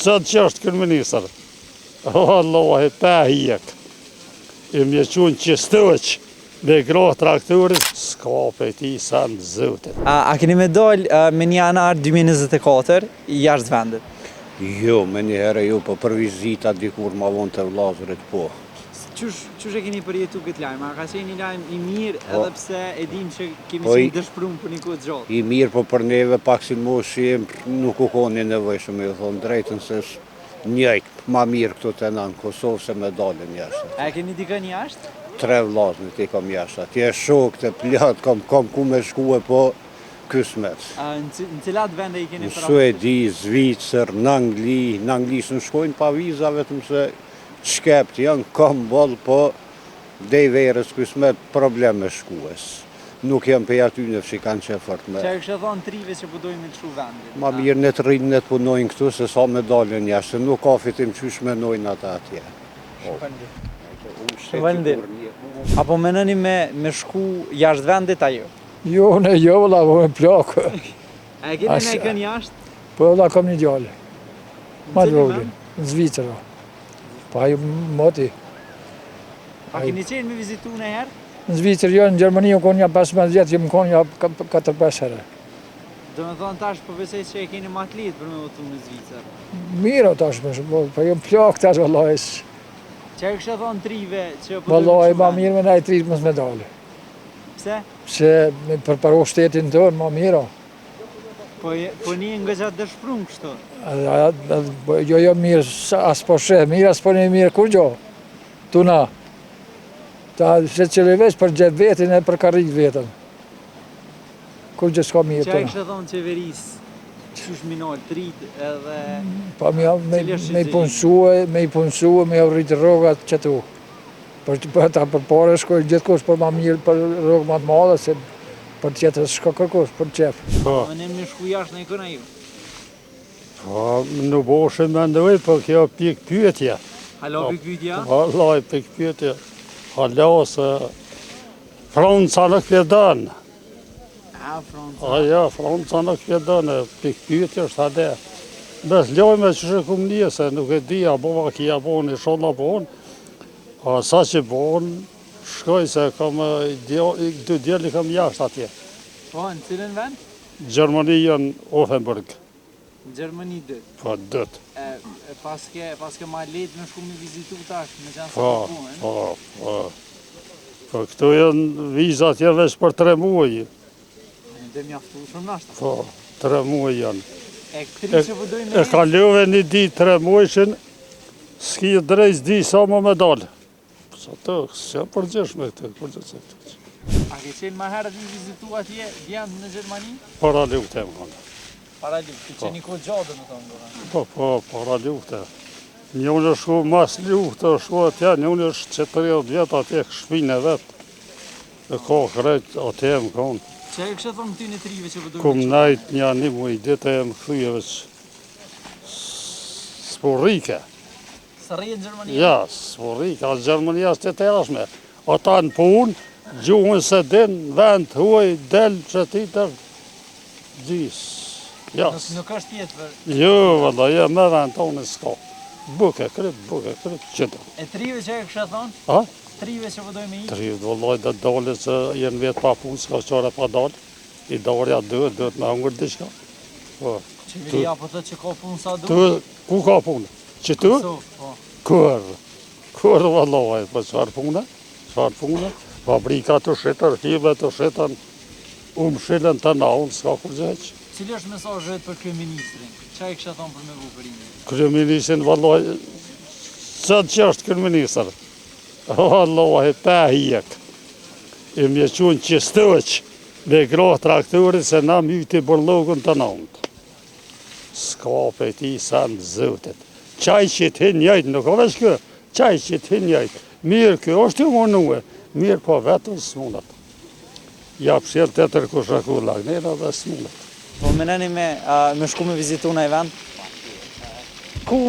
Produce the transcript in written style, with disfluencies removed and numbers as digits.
Qëtë që është kërministër? Allahi, pa hjek. I mje qunë që stëq, me grohë traktorit, s'ka për ti sa në zotit. A keni me dollë me një janar 2024 jashtë vendit? Jo, me një herë jo, po për vizita dikur ma vonë të vllazurit, po. Qysh e keni përjetu këtë lajmë? A ka qenë një lajmë i mirë edhe pse e dim që kemi Po, qenë dëshpëruar për një kohë të gjatë? I mirë, po për neve pak si moshi nuk u koni nevojshëm, ju thonë drejtën se njëjtë ma mirë këtu të në Kosovë se me dalën jashtë. A keni dikën jashtë? 3 vllazërit i kam jashtë, atje shok të plot, kam ku me shkue, po kësmet. Në cilat vende i keni Në Suedi, Zvicër, në Angli së në shkojnë pa viza, vetëm se shkept janë, kam bollë, po dej verës kësmet probleme shkues. Nuk jam për aty në që kanë që fort me. Që e kështë thonë trive që përdojnë me të shu vendit? Ma mirë në të rinë në të punojnë këtu, se sa me dalën jashtë, nuk ka fitim qysh menojnë ata atje. Shpëndim. Apo menoni me shku jashtë vendit a jo? Jo, ne jo, vëlla, po me plakë. A e keni me ikën jashtë? Po, vëlla, kam një gjallë. Ma cili drovli, vend? në Zvicër. Pa ju moti. A keni qenë me vizitu në herë? Në Zvicër, jo, në Gjermani, u konë një 15 vjetë, që më konë një 4-5 herë. Do me thonë tash po besoj që e keni ma të litë për me votu në Zvicër. Mirë o tash, po ju plakë tash, vëlla, Që e kështë thonë trive që përdojnë vëlla, me të ma shu vendit? mirë me na i tritë mësë me dalë. Pse? Se me përparo shtetin tonë, ma mirë. Po një nga gjatë dëshprum kështu. Jo mirë, as po shë, mirë as po një mirë, kur gjo? Tuna. Ta se që levesh për gjep vetin e për karrik vetën. Kur gjë s'ka mirë Që e tuna. kështë thonë qeverisë, qysh minor, trit edhe... Pa me Cili është i punsue, me rritë rrogat që tu. Për ta për pare shkoj gjithkush për ma mirë për rrogë ma të madhe, se për tjetër s'ka kërkush, për qef. Po, Më në shku jashtë në ikona ju. po, në boshë me ndoj, po kjo pik pyetje. Halo për pyetja? Vallaj, pik pyetje. Halo, se Franca nuk pjedon. A, Franca. Aja, Franca nuk pjedon, pik pyetje është ade. Bes lojme që shë kumë një, se nuk e di, a bova ki a bon, i sholla bon. A sa që bon, shkoj se kam, dy djeli kam jashtë atje. Po, në cilën vend? Gjermani janë Offenburg, Në Gjermani 2. po dët. Paske ma letë me shku me vizitu tash, me qenë sa Po, të punën. po. Po këtu janë vizat janë veç për 3 muaj. Dhe mjaftu shumë nashta. Po, 3 muaj janë. E këtëri që përdojnë me E kalove një ditë 3 muajshin, s'ki drejt di sa më me dalë. Sa të, s'ja përgjeshme këtë, përgjeshme këtë. A ke qenë ma herët një vizitu atje djendë në Gjermani? Para lufte më kanë. Para luftë, ke qenë një kohë gjatë më thonë. Po, para lufte. Një unë shku mas lufte, shku atje, një unë është 40 vjetë atje shpinë e vetë. E ka krejt atje më kanë. Që e kështë thonë ty në trive që përdojnë Kum najt një muaj ditë e më këthyje veç sporrike. Së rejë në Gjermani? Ja, sporrike, a Gjermania së të tërashme. Ata në punë, gjuhën se din, vend, huaj, del, që ti tër, gjisë. Ja. Nuk është tjetë për... Jo, vëlla, ja, me vend tonë s'ka. Buke kryp, qëtë. E trive që e kështë thonë? A? Trive që përdojnë me i? Trijut, vëllaj, dhe dalë që jenë vetë pa punë, s'ka qare pa dalë. I darja duhet me hungër diqka. Po. Qeveria po thëtë që ka punë sa du? Tu, ku ka punë? Që tu? Kosovë, po. Kur, vëllaj, po qëfar punë? Fabrika të shitër, hive të shitën, shilën të naun, s'ka kur gjeq. Cili është mesazhet për kryeministrin? Qa e kështë thonë për me vukërimin? Kryeministrin, vëllaj, qëtë që është kryeministr? Vëllaj, pa hjek. I mje qunë që stëq, me grohë traktorit, se na myti bërlogën të naund. S'ka për ti sa në zotit. Qaj që t'hin njajtë, nuk o veç kë, qaj që t'hin njajtë. Mirë kjo është ju mënue, mirë po vetën s'munat. Ja pëshirë të tërkush në ku lagnera dhe s'munat. Po meneni me shku me vizitu në i vend? Ku?